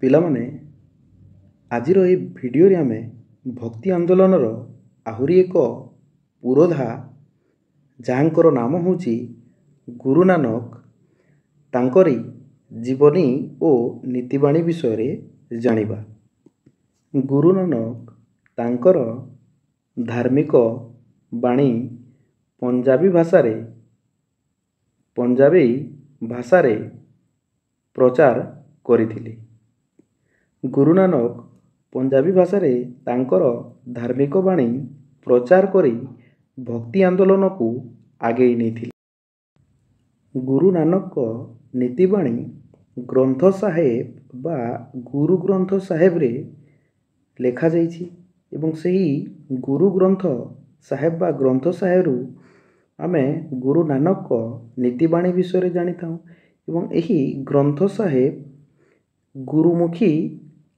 ପିଲାମାନେ ଆଜିର ଏହି ଭିଡ଼ିଓରେ ଆମେ ଭକ୍ତି ଆନ୍ଦୋଳନର ଆହୁରି ଏକ ପୁରୋଧା ଯାହାଙ୍କର ନାମ ହେଉଛି ଗୁରୁ ନାନକ ତାଙ୍କରି ଜୀବନୀ ଓ ନୀତିବାଣୀ ବିଷୟରେ ଜାଣିବା। ଗୁରୁ ନାନକ ତାଙ୍କର ଧାର୍ମିକ ବାଣୀ ପଞ୍ଜାବୀ ଭାଷାରେ ପ୍ରଚାର କରିଥିଲେ। ଗୁରୁ ନାନକ ପଞ୍ଜାବୀ ଭାଷାରେ ତାଙ୍କର ଧାର୍ମିକ ବାଣୀ ପ୍ରଚାର କରି ଭକ୍ତି ଆନ୍ଦୋଳନକୁ ଆଗେଇ ନେଇଥିଲେ। ଗୁରୁ ନାନକଙ୍କ ନୀତିବାଣୀ ଗ୍ରନ୍ଥ ସାହେବ ବା ଗୁରୁ ଗ୍ରନ୍ଥ ସାହେବରେ ଲେଖାଯାଇଛି ଏବଂ ସେହି ଗୁରୁ ଗ୍ରନ୍ଥ ସାହେବ ବା ଗ୍ରନ୍ଥ ସାହେବରୁ ଆମେ ଗୁରୁ ନାନକଙ୍କ ନୀତିବାଣୀ ବିଷୟରେ ଜାଣିଥାଉ ଏବଂ ଏହି ଗ୍ରନ୍ଥ ସାହେବ ଗୁରୁମୁଖୀ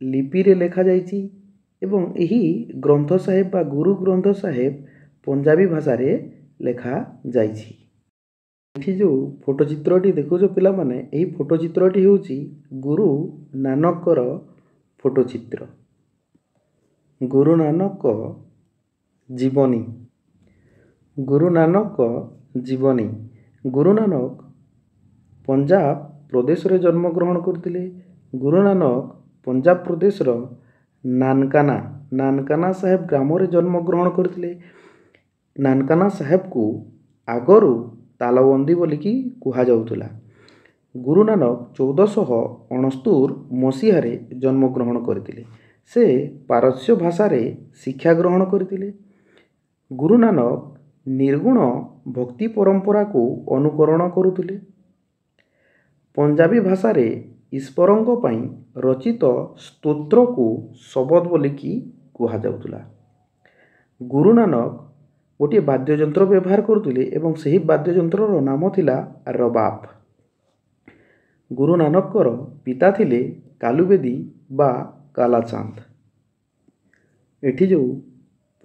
ଲିପିରେ ଲେଖାଯାଇଛି ଏବଂ ଏହି ଗ୍ରନ୍ଥ ସାହେବ ବା ଗୁରୁ ଗ୍ରନ୍ଥ ସାହେବ ପଞ୍ଜାବୀ ଭାଷାରେ ଲେଖାଯାଇଛି। ଏଠି ଯେଉଁ ଫଟୋ ଚିତ୍ରଟି ଦେଖୁଛ ପିଲାମାନେ, ଏହି ଫଟୋ ଚିତ୍ରଟି ହେଉଛି ଗୁରୁ ନାନକଙ୍କର ଫଟୋ ଚିତ୍ର। ଗୁରୁ ନାନକଙ୍କ ଜୀବନୀ। ଗୁରୁ ନାନକଙ୍କ ଜୀବନୀ। ଗୁରୁ ନାନକ ପଞ୍ଜାବ ପ୍ରଦେଶରେ ଜନ୍ମଗ୍ରହଣ କରିଥିଲେ। ଗୁରୁ ନାନକ ପଞ୍ଜାବ ପ୍ରଦେଶର ନାନକାନା ସାହେବ ଗ୍ରାମରେ ଜନ୍ମଗ୍ରହଣ କରିଥିଲେ। ନାନକାନା ସାହେବକୁ ଆଗରୁ ତାଲବନ୍ଦୀ ବୋଲିକି କୁହାଯାଉଥିଲା। ଗୁରୁ ନାନକ 1469 ମସିହାରେ ଜନ୍ମଗ୍ରହଣ କରିଥିଲେ। ସେ ପାରସ୍ୟ ଭାଷାରେ ଶିକ୍ଷା ଗ୍ରହଣ କରିଥିଲେ। ଗୁରୁ ନାନକ ନିର୍ଗୁଣ ଭକ୍ତି ପରମ୍ପରାକୁ ଅନୁକରଣ କରୁଥିଲେ। ପଞ୍ଜାବୀ ଭାଷାରେ ଈଶ୍ୱରଙ୍କ ପାଇଁ ରଚିତ ସ୍ତୋତ୍ରକୁ ଶବଦ ବୋଲିକି କୁହାଯାଉଥିଲା। ଗୁରୁ ନାନକ ଗୋଟିଏ ବାଦ୍ୟଯନ୍ତ୍ର ବ୍ୟବହାର କରୁଥିଲେ ଏବଂ ସେହି ବାଦ୍ୟଯନ୍ତ୍ରର ନାମ ଥିଲା ରବାବ। ଗୁରୁ ନାନକଙ୍କର ପିତା ଥିଲେ କାଲୁବେଦୀ ବା କାଲାଚାନ୍ଦ। ଏଠି ଯେଉଁ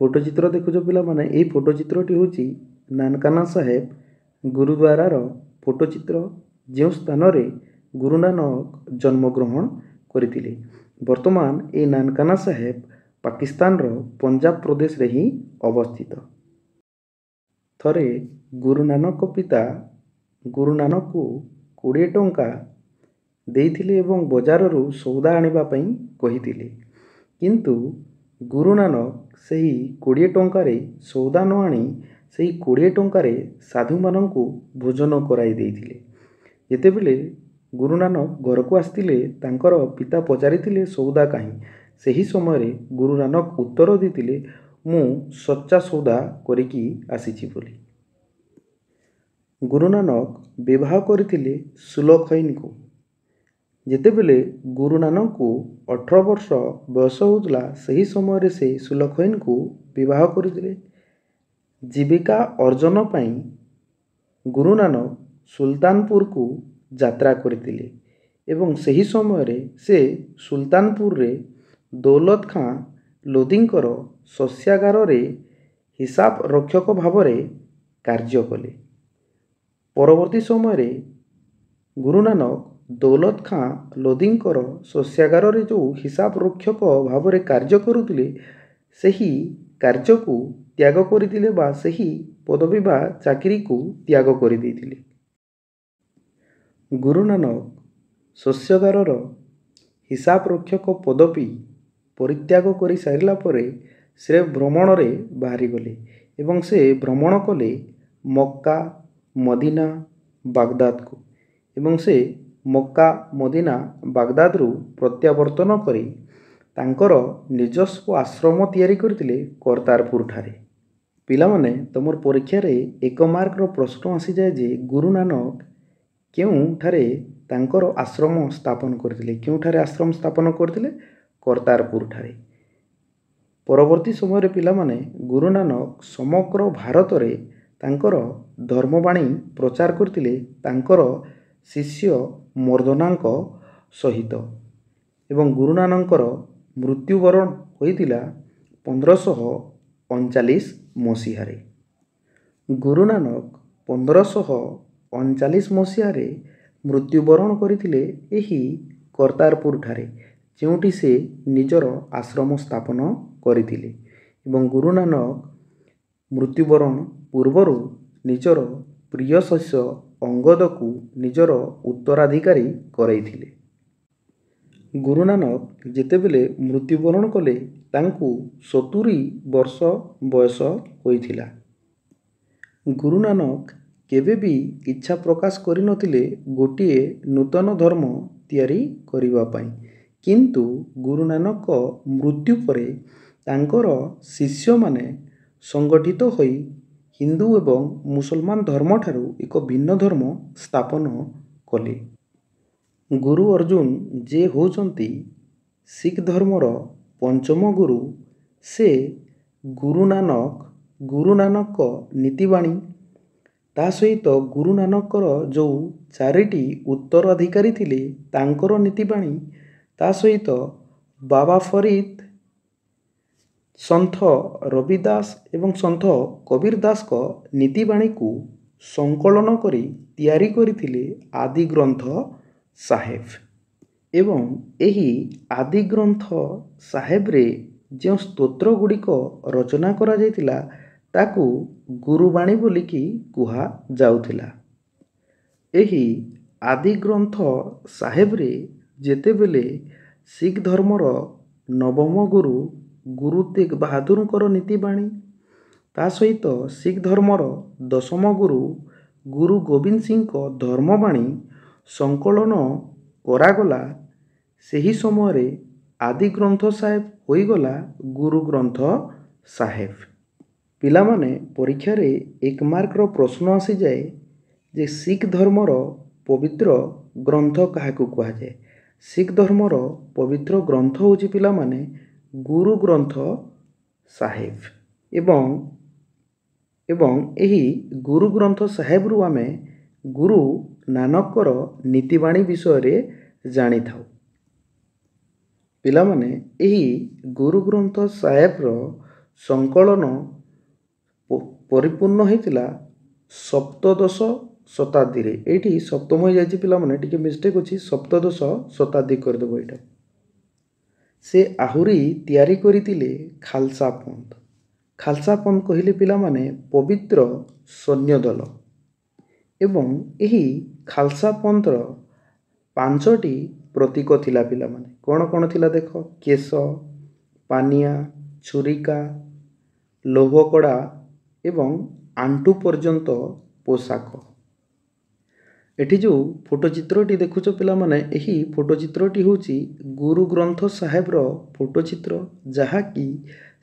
ଫଟୋ ଚିତ୍ର ଦେଖୁଛ ପିଲାମାନେ, ଏହି ଫଟୋ ଚିତ୍ରଟି ହେଉଛି ନାନକାନା ସାହେବ ଗୁରୁଦ୍ୱାରାର ଫଟୋ ଚିତ୍ର, ଯେଉଁ ସ୍ଥାନରେ ଗୁରୁ ନାନକ ଜନ୍ମଗ୍ରହଣ କରିଥିଲେ। ବର୍ତ୍ତମାନ ଏହି ନାନକାନା ସାହେବ ପାକିସ୍ତାନର ପଞ୍ଜାବ ପ୍ରଦେଶରେ ହିଁ ଅବସ୍ଥିତ। ଥରେ ଗୁରୁ ନାନକଙ୍କ ପିତା ଗୁରୁ ନାନକଙ୍କୁ 20 ଟଙ୍କା ଦେଇଥିଲେ ଏବଂ ବଜାରରୁ ସଉଦା ଆଣିବା ପାଇଁ କହିଥିଲେ। କିନ୍ତୁ ଗୁରୁ ନାନକ ସେହି 20 ଟଙ୍କାରେ ସଉଦା ନ ଆଣି ସେହି 20 ଟଙ୍କାରେ ସାଧୁମାନଙ୍କୁ ଭୋଜନ କରାଇ ଦେଇଥିଲେ। ଯେତେବେଳେ ଗୁରୁ ନାନକ ଘରକୁ ଆସିଥିଲେ, ତାଙ୍କର ପିତା ପଚାରିଥିଲେ ସଉଦା କାହିଁ? ସେହି ସମୟରେ ଗୁରୁ ନାନକ ଉତ୍ତର ଦେଇଥିଲେ, ମୁଁ ସଚ୍ଚା ସଉଦା କରିକି ଆସିଛି ବୋଲି। ଗୁରୁ ନାନକ ବିବାହ କରିଥିଲେ ସୁଲଖଇନଙ୍କୁ। ଯେତେବେଳେ ଗୁରୁ ନାନକଙ୍କୁ 18 ବର୍ଷ ବୟସ ହେଉଥିଲା, ସେହି ସମୟରେ ସେ ସୁଲଖଇନଙ୍କୁ ବିବାହ କରିଥିଲେ। ଜୀବିକା ଅର୍ଜନ ପାଇଁ ଗୁରୁ ନାନକ ସୁଲତାନପୁରକୁ ଯାତ୍ରା କରିଥିଲେ ଏବଂ ସେହି ସମୟରେ ସେ ସୁଲତାନପୁରରେ ଦୌଲତ ଖାଁ ଲୋଦୀଙ୍କର ଶସ୍ୟାଗାରରେ ହିସାବ ରକ୍ଷକ ଭାବରେ କାର୍ଯ୍ୟ କଲେ। ପରବର୍ତ୍ତୀ ସମୟରେ ଗୁରୁ ନାନକ ଦୌଲତ ଖାଁ ଲୋଦୀଙ୍କର ଶସ୍ୟାଗାରରେ ଯେଉଁ ହିସାବ ରକ୍ଷକ ଭାବରେ କାର୍ଯ୍ୟ କରୁଥିଲେ, ସେହି କାର୍ଯ୍ୟକୁ ତ୍ୟାଗ କରିଥିଲେ ବା ସେହି ପଦବୀ ବା ଚାକିରିକୁ ତ୍ୟାଗ କରିଦେଇଥିଲେ। ଗୁରୁ ନାନକ ଶସ୍ୟାଗାରର ହିସାବ ରକ୍ଷକ ପଦବୀ ପରିତ୍ୟାଗ କରିସାରିଲା ପରେ ସେ ଭ୍ରମଣରେ ବାହାରିଗଲେ ଏବଂ ସେ ଭ୍ରମଣ କଲେ ମକ୍କା, ମଦିନା, ବାଗଦାଦକୁ ଏବଂ ସେ ମକ୍କା, ମଦିନା, ବାଗଦାଦରୁ ପ୍ରତ୍ୟାବର୍ତ୍ତନ କରି ତାଙ୍କର ନିଜସ୍ୱ ଆଶ୍ରମ ତିଆରି କରିଥିଲେ କର୍ତ୍ତାରପୁରଠାରେ। ପିଲାମାନେ, ତୁମର ପରୀକ୍ଷାରେ 1 ମାର୍କର ପ୍ରଶ୍ନ ଆସିଯାଏ ଯେ ଗୁରୁ ନାନକ କେଉଁଠାରେ ତାଙ୍କର ଆଶ୍ରମ ସ୍ଥାପନ କରିଥିଲେ? କେଉଁଠାରେ ଆଶ୍ରମ ସ୍ଥାପନ କରିଥିଲେ? କର୍ତ୍ତାରପୁରଠାରେ। ପରବର୍ତ୍ତୀ ସମୟରେ ପିଲାମାନେ ଗୁରୁ ନାନକ ସମଗ୍ର ଭାରତରେ ତାଙ୍କର ଧର୍ମବାଣୀ ପ୍ରଚାର କରିଥିଲେ ତାଙ୍କର ଶିଷ୍ୟ ମର୍ଦ୍ଦନାଙ୍କ ସହିତ ଏବଂ ଗୁରୁ ନାନକଙ୍କର ମୃତ୍ୟୁବରଣ ହୋଇଥିଲା 1539 ମସିହାରେ। ଗୁରୁ ନାନକ 1539 ମସିହାରେ ମୃତ୍ୟୁବରଣ କରିଥିଲେ ଏହି କର୍ତ୍ତାରପୁରଠାରେ। ଯେଉଁଠି ସେ ନିଜର ଆଶ୍ରମ ସ୍ଥାପନ କରିଥିଲେ ଏବଂ ଗୁରୁ ନାନକ ମୃତ୍ୟୁବରଣ ପୂର୍ବରୁ ନିଜର ପ୍ରିୟ ଶିଷ୍ୟ ଅଙ୍ଗଦକୁ ନିଜର ଉତ୍ତରାଧିକାରୀ କରାଇଥିଲେ। ଗୁରୁ ନାନକ ଯେତେବେଳେ ମୃତ୍ୟୁବରଣ କଲେ ତାଙ୍କୁ 70 ବର୍ଷ ବୟସ ହୋଇଥିଲା। ଗୁରୁ ନାନକ କେବେ ବି ଇଚ୍ଛା ପ୍ରକାଶ କରିନଥିଲେ ଗୋଟିଏ ନୂତନ ଧର୍ମ ତିଆରି କରିବା ପାଇଁ, କିନ୍ତୁ ଗୁରୁ ନାନକଙ୍କ ମୃତ୍ୟୁ ପରେ ତାଙ୍କର ଶିଷ୍ୟମାନେ ସଂଗଠିତ ହୋଇ ହିନ୍ଦୁ ଏବଂ ମୁସଲମାନ ଧର୍ମଠାରୁ ଏକ ଭିନ୍ନ ଧର୍ମ ସ୍ଥାପନ କଲେ। ଗୁରୁ ଅର୍ଜୁନ ଯେ ହେଉଛନ୍ତି ଶିଖ ଧର୍ମର ପଞ୍ଚମ ଗୁରୁ, ସେ ଗୁରୁ ନାନକଙ୍କ ନୀତିବାଣୀ ତା ସହିତ ଗୁରୁ ନାନକଙ୍କର ଯେଉଁ 4ଟି ଉତ୍ତରାଧିକାରୀ ଥିଲେ ତାଙ୍କର ନୀତିବାଣୀ ତା ସହିତ ବାବା ଫରିଦ, ସନ୍ଥ ରବିଦାସ ଏବଂ ସନ୍ଥ କବୀର ଦାସଙ୍କ ନୀତିବାଣୀକୁ ସଂକଳନ କରି ତିଆରି କରିଥିଲେ ଆଦି ଗ୍ରନ୍ଥ ସାହେବ। ଏବଂ ଏହି ଆଦି ଗ୍ରନ୍ଥ ସାହେବରେ ଯେଉଁ ସ୍ତୋତ୍ର ଗୁଡ଼ିକ ରଚନା କରାଯାଇଥିଲା ତାକୁ ଗୁରୁବାଣୀ ବୋଲିକି କୁହାଯାଉଥିଲା। ଏହି ଆଦି ଗ୍ରନ୍ଥ ସାହେବରେ ଯେତେବେଳେ ଶିଖ ଧର୍ମର ନବମ ଗୁରୁ ଗୁରୁ ତେଗ ବାହାଦୁରଙ୍କର ନୀତିବାଣୀ ତା ସହିତ ଶିଖ ଧର୍ମର ଦଶମ ଗୁରୁ ଗୁରୁ ଗୋବିନ୍ଦ ସିଂଙ୍କ ଧର୍ମବାଣୀ ସଂକଳନ କରାଗଲା, ସେହି ସମୟରେ ଆଦି ଗ୍ରନ୍ଥ ସାହେବ ହୋଇଗଲା ଗୁରୁ ଗ୍ରନ୍ଥ ସାହେବ। ପିଲାମାନେ ପରୀକ୍ଷାରେ 1 ମାର୍କର ପ୍ରଶ୍ନ ଆସିଯାଏ ଯେ ଶିଖ ଧର୍ମର ପବିତ୍ର ଗ୍ରନ୍ଥ କାହାକୁ କୁହାଯାଏ। ଶିଖ ଧର୍ମର ପବିତ୍ର ଗ୍ରନ୍ଥ ହେଉଛି ପିଲାମାନେ ଗୁରୁ ଗ୍ରନ୍ଥ ସାହେବ। ଏବଂ ଏହି ଗୁରୁ ଗ୍ରନ୍ଥ ସାହେବରୁ ଆମେ ଗୁରୁ ନାନକଙ୍କର ନୀତିବାଣୀ ବିଷୟରେ ଜାଣିଥାଉ। ପିଲାମାନେ ଏହି ଗୁରୁ ଗ୍ରନ୍ଥ ସାହେବର ସଂକଳନ ପରିପୂର୍ଣ୍ଣ ହୋଇଥିଲା ସପ୍ତଦଶ ଶତାବ୍ଦୀରେ। ଏଇଠି ସପ୍ତମ ହୋଇଯାଇଛି ପିଲାମାନେ, ଟିକେ ମିଷ୍ଟେକ୍ ଅଛି, ସପ୍ତଦଶ ଶତାବ୍ଦୀ କରିଦେବ ଏଇଟା। ସେ ଆହୁରି ତିଆରି କରିଥିଲେ ଖାଲସା ପନ୍ଥ। ଖାଲସା ପନ୍ଥ କହିଲେ ପିଲାମାନେ ପବିତ୍ର ସୈନ୍ୟ ଦଳ। ଏବଂ ଏହି ଖାଲସା ପନ୍ଥର 5ଟି ପ୍ରତୀକ ଥିଲା ପିଲାମାନେ। କ'ଣ କ'ଣ ଥିଲା ଦେଖ, କେଶ, ପାନିଆ, ଛୁରିକା, ଲୌହକଡ଼ା ଏବଂ ଆଣ୍ଠୁ ପର୍ଯ୍ୟନ୍ତ ପୋଷାକ। ଏଠି ଯେଉଁ ଫଟୋ ଚିତ୍ରଟି ଦେଖୁଛ ପିଲାମାନେ, ଏହି ଫଟୋ ଚିତ୍ରଟି ହେଉଛି ଗୁରୁ ଗ୍ରନ୍ଥ ସାହେବର ଫଟୋ ଚିତ୍ର, ଯାହାକି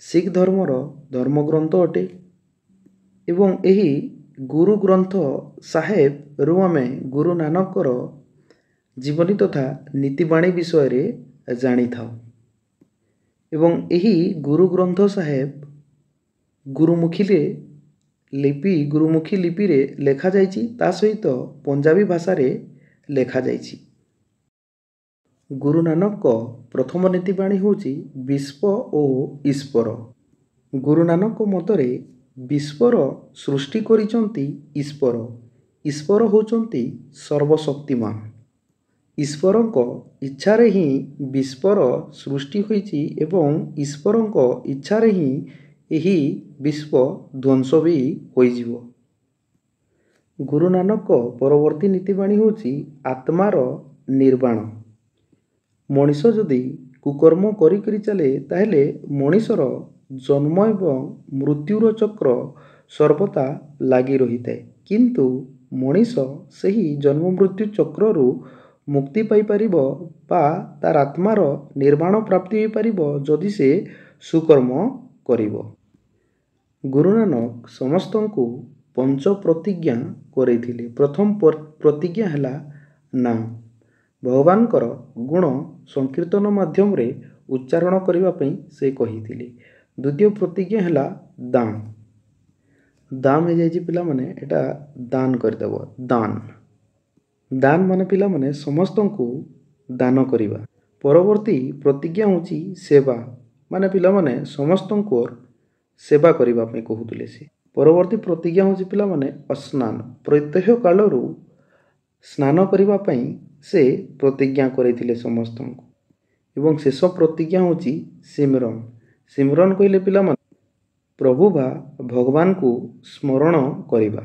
ଶିଖ ଧର୍ମର ଧର୍ମଗ୍ରନ୍ଥ ଅଟେ। ଏବଂ ଏହି ଗୁରୁ ଗ୍ରନ୍ଥ ସାହେବରୁ ଆମେ ଗୁରୁ ନାନକଙ୍କର ଜୀବନୀ ତଥା ନୀତିବାଣୀ ବିଷୟରେ ଜାଣିଥାଉ। ଏବଂ ଏହି ଗୁରୁ ଗ୍ରନ୍ଥ ସାହେବ ଗୁରୁମୁଖୀ ଲିପିରେ ଲେଖାଯାଇଛି, ତା ସହିତ ପଞ୍ଜାବୀ ଭାଷାରେ ଲେଖାଯାଇଛି। ଗୁରୁ ନାନକଙ୍କ ପ୍ରଥମ ନୀତିବାଣୀ ହେଉଛି ବିଶ୍ୱ ଓ ଈଶ୍ୱର। ଗୁରୁ ନାନକଙ୍କ ମତରେ ବିଶ୍ୱର ସୃଷ୍ଟି କରିଛନ୍ତି ଈଶ୍ୱର। ଈଶ୍ୱର ହେଉଛନ୍ତି ସର୍ବଶକ୍ତିମାନ। ଈଶ୍ୱରଙ୍କ ଇଚ୍ଛାରେ ହିଁ ବିଶ୍ୱର ସୃଷ୍ଟି ହୋଇଛି ଏବଂ ଈଶ୍ୱରଙ୍କ ଇଚ୍ଛାରେ ହିଁ ଏହି ବିଶ୍ୱ ଧ୍ୱଂସ ବି ହୋଇଯିବ। ଗୁରୁ ନାନକଙ୍କ ପରବର୍ତ୍ତୀ ନୀତିବାଣୀ ହେଉଛି ଆତ୍ମାର ନିର୍ବାଣ। ମଣିଷ ଯଦି କୁକର୍ମ କରି ଚାଲେ ତାହେଲେ ମଣିଷର ଜନ୍ମ ଏବଂ ମୃତ୍ୟୁର ଚକ୍ର ସର୍ବଦା ଲାଗି ରହିଥାଏ, କିନ୍ତୁ ମଣିଷ ସେହି ଜନ୍ମ ମୃତ୍ୟୁ ଚକ୍ରରୁ ମୁକ୍ତି ପାଇପାରିବ ବା ତାର ଆତ୍ମାର ନିର୍ବାଣ ପ୍ରାପ୍ତି ହୋଇପାରିବ ଯଦି ସେ ସୁକର୍ମ କରିବ। ଗୁରୁ ନାନକ ସମସ୍ତଙ୍କୁ ପଞ୍ଚ ପ୍ରତିଜ୍ଞା କରାଇଥିଲେ। ପ୍ରଥମ ପ୍ରତିଜ୍ଞା ହେଲା ନାମ, ଭଗବାନଙ୍କର ଗୁଣ ସଂକୀର୍ତ୍ତନ ମାଧ୍ୟମରେ ଉଚ୍ଚାରଣ କରିବା ପାଇଁ ସେ କହିଥିଲେ। ଦ୍ୱିତୀୟ ପ୍ରତିଜ୍ଞା ହେଲା ଦାନ। ଦାମ ହେଇଯାଇଛି ପିଲାମାନେ, ଏଟା ଦାନ କରିଦେବ, ଦାନ। ଦାନ ମାନେ ପିଲାମାନେ ସମସ୍ତଙ୍କୁ ଦାନ କରିବା। ପରବର୍ତ୍ତୀ ପ୍ରତିଜ୍ଞା ହେଉଛି ସେବା, ମାନେ ପିଲାମାନେ ସମସ୍ତଙ୍କର ସେବା କରିବା ପାଇଁ କହୁଥିଲେ ସେ। ପରବର୍ତ୍ତୀ ପ୍ରତିଜ୍ଞା ହେଉଛି ପିଲାମାନେ ଅସ୍ନାନ। ପ୍ରତ୍ୟହ କାଳରୁ ସ୍ନାନ କରିବା ପାଇଁ ସେ ପ୍ରତିଜ୍ଞା କରାଇଥିଲେ ସମସ୍ତଙ୍କୁ। ଏବଂ ଶେଷ ପ୍ରତିଜ୍ଞା ହେଉଛି ସିମରନ୍। ସିମରନ୍ କହିଲେ ପିଲାମାନେ ପ୍ରଭୁ ବା ଭଗବାନଙ୍କୁ ସ୍ମରଣ କରିବା।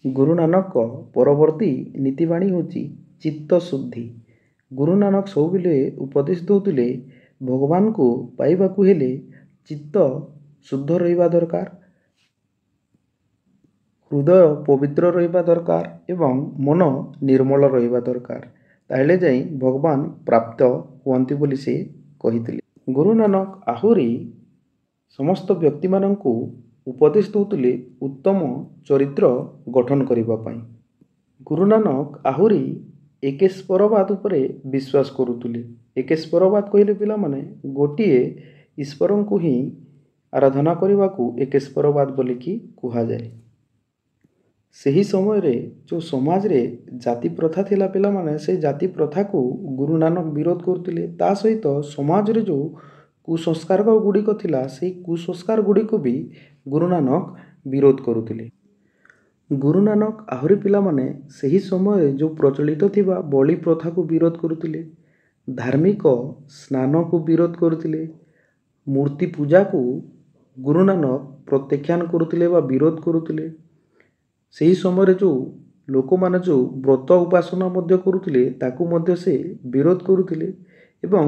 ଗୁରୁ ନାନକଙ୍କ ପରବର୍ତ୍ତୀ ନୀତିବାଣୀ ହେଉଛି ଚିତ୍ତ ଶୁଦ୍ଧି। ଗୁରୁ ନାନକ ସବୁବେଳେ ଉପଦେଶ ଦେଉଥିଲେ ଭଗବାନଙ୍କୁ ପାଇବାକୁ ହେଲେ ଚିତ୍ତ ଶୁଦ୍ଧ ରହିବା ଦରକାର, ହୃଦୟ ପବିତ୍ର ରହିବା ଦରକାର ଏବଂ ମନ ନିର୍ମଳ ରହିବା ଦରକାର। ତାହେଲେ ଯାଇ ଭଗବାନ ପ୍ରାପ୍ତ ହୁଅନ୍ତି ବୋଲି ସେ କହିଥିଲେ। ଗୁରୁ ନାନକ ଆହୁରି ସମସ୍ତ ବ୍ୟକ୍ତିମାନଙ୍କୁ ଉପଦେଶ ଦେଉଥିଲେ ଉତ୍ତମ ଚରିତ୍ର ଗଠନ କରିବା ପାଇଁ। ଗୁରୁ ନାନକ ଆହୁରି ଏକେଶ୍ୱରବାଦ ଉପରେ ବିଶ୍ୱାସ କରୁଥିଲେ। ଏକେଶ୍ୱରବାଦ କହିଲେ ପିଲାମାନେ ଗୋଟିଏ ଈଶ୍ୱରଙ୍କୁ ହିଁ ଆରାଧନା କରିବାକୁ ଏକେଶ୍ୱରବାଦ ବୋଲିକି କୁହାଯାଏ। ସେହି ସମୟରେ ଯେଉଁ ସମାଜରେ ଜାତି ପ୍ରଥା ଥିଲା ପିଲାମାନେ, ସେ ଜାତି ପ୍ରଥାକୁ ଗୁରୁ ନାନକ ବିରୋଧ କରୁଥିଲେ। ତା ସହିତ ସମାଜରେ ଯେଉଁ କୁସଂସ୍କାର ଗୁଡ଼ିକ ଥିଲା ସେହି କୁସଂସ୍କାର ଗୁଡ଼ିକୁ ବି ଗୁରୁ ନାନକ ବିରୋଧ କରୁଥିଲେ। ଗୁରୁ ନାନକ ଆହୁରି ପିଲାମାନେ ସେହି ସମୟରେ ଯେଉଁ ପ୍ରଚଳିତ ଥିବା ବଳି ପ୍ରଥାକୁ ବିରୋଧ କରୁଥିଲେ, ଧାର୍ମିକ ସ୍ନାନକୁ ବିରୋଧ କରୁଥିଲେ, ମୂର୍ତ୍ତି ପୂଜାକୁ ଗୁରୁ ନାନକ ପ୍ରତ୍ୟାଖ୍ୟାନ କରୁଥିଲେ ବା ବିରୋଧ କରୁଥିଲେ। ସେହି ସମୟରେ ଯେଉଁ ଲୋକମାନେ ଯେଉଁ ବ୍ରତ ଉପାସନା ମଧ୍ୟ କରୁଥିଲେ ତାକୁ ମଧ୍ୟ ସେ ବିରୋଧ କରୁଥିଲେ ଏବଂ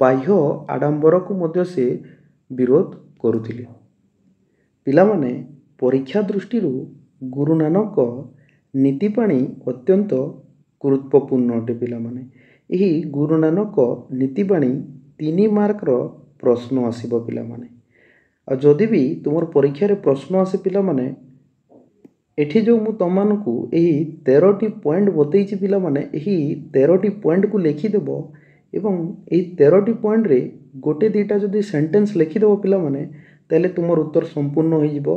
ବାହ୍ୟ ଆଡ଼ମ୍ବରକୁ ମଧ୍ୟ ସେ ବିରୋଧ କରୁଥିଲେ। ପିଲାମାନେ ପରୀକ୍ଷା ଦୃଷ୍ଟିରୁ ଗୁରୁ ନାନକଙ୍କ ନୀତିବାଣୀ ଅତ୍ୟନ୍ତ ଗୁରୁତ୍ୱପୂର୍ଣ୍ଣ ଅଟେ। ପିଲାମାନେ ଏହି ଗୁରୁ ନାନକଙ୍କ ନୀତିବାଣୀ 3 ମାର୍କର ପ୍ରଶ୍ନ ଆସିବ ପିଲାମାନେ। ଆଉ ଯଦି ବି ତୁମର ପରୀକ୍ଷାରେ ପ୍ରଶ୍ନ ଆସେ ପିଲାମାନେ, ଏଠି ଯେଉଁ ମୁଁ ତୁମମାନଙ୍କୁ ଏହି 13ଟି ପଏଣ୍ଟ ବତେଇଛି ପିଲାମାନେ, ଏହି 13ଟି ପଏଣ୍ଟକୁ ଲେଖିଦେବ ଏବଂ ଏହି 13ଟି ପଏଣ୍ଟରେ ଗୋଟେ ଦୁଇଟା ଯଦି ସେଣ୍ଟେନ୍ସ ଲେଖିଦେବ ପିଲାମାନେ, ତାହେଲେ ତୁମର ଉତ୍ତର ସମ୍ପୂର୍ଣ୍ଣ ହୋଇଯିବ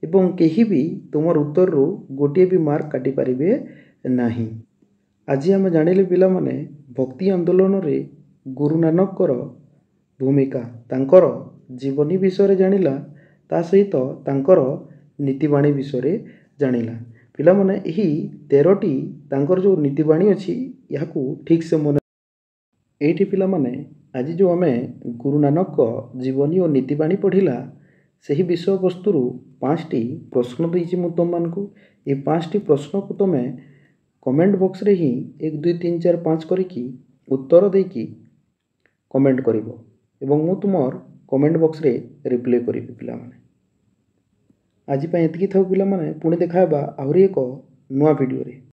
ଏବଂ କେହି ବି ତୁମର ଉତ୍ତରରୁ ଗୋଟିଏ ବି ମାର୍କ କାଟିପାରିବେ ନାହିଁ। ଆଜି ଆମେ ଜାଣିଲେ ପିଲାମାନେ ଭକ୍ତି ଆନ୍ଦୋଳନରେ ଗୁରୁ ନାନକଙ୍କର ଭୂମିକା, ତାଙ୍କର ଜୀବନୀ ବିଷୟରେ ଜାଣିଲା, ତା ସହିତ ତାଙ୍କର ନୀତିବାଣୀ ବିଷୟରେ ଜାଣିଲା। ପିଲାମାନେ ଏହି 13ଟି ତାଙ୍କର ଯେଉଁ ନୀତିବାଣୀ ଅଛି ଏହାକୁ ଠିକ୍ସେ ମନେ। ଏଇଠି ପିଲାମାନେ ଆଜି ଯେଉଁ ଆମେ ଗୁରୁ ନାନକଙ୍କ ଜୀବନୀ ଓ ନୀତିବାଣୀ ପଢ଼ିଲା, ସେହି ବିଷୟବସ୍ତୁରୁ 5ଟି ପ୍ରଶ୍ନ ଦେଇଛି ମୁଁ ତୁମମାନଙ୍କୁ। ଏହି 5ଟି ପ୍ରଶ୍ନକୁ ତୁମେ କମେଣ୍ଟ ବକ୍ସରେ ହିଁ 1 2 3 4 5 କରିକି ଉତ୍ତର ଦେଇକି କମେଣ୍ଟ କରିବ ଏବଂ ମୁଁ ତୁମର କମେଣ୍ଟ ବକ୍ସରେ ରିପ୍ଲାଏ କରିବି ପିଲାମାନେ। ଆଜି ପାଇଁ ଏତିକି ଥାଉ ପିଲାମାନେ, ପୁଣି ଦେଖା ହେବା ଆହୁରି ଏକ ନୂଆ ଭିଡ଼ିଓରେ।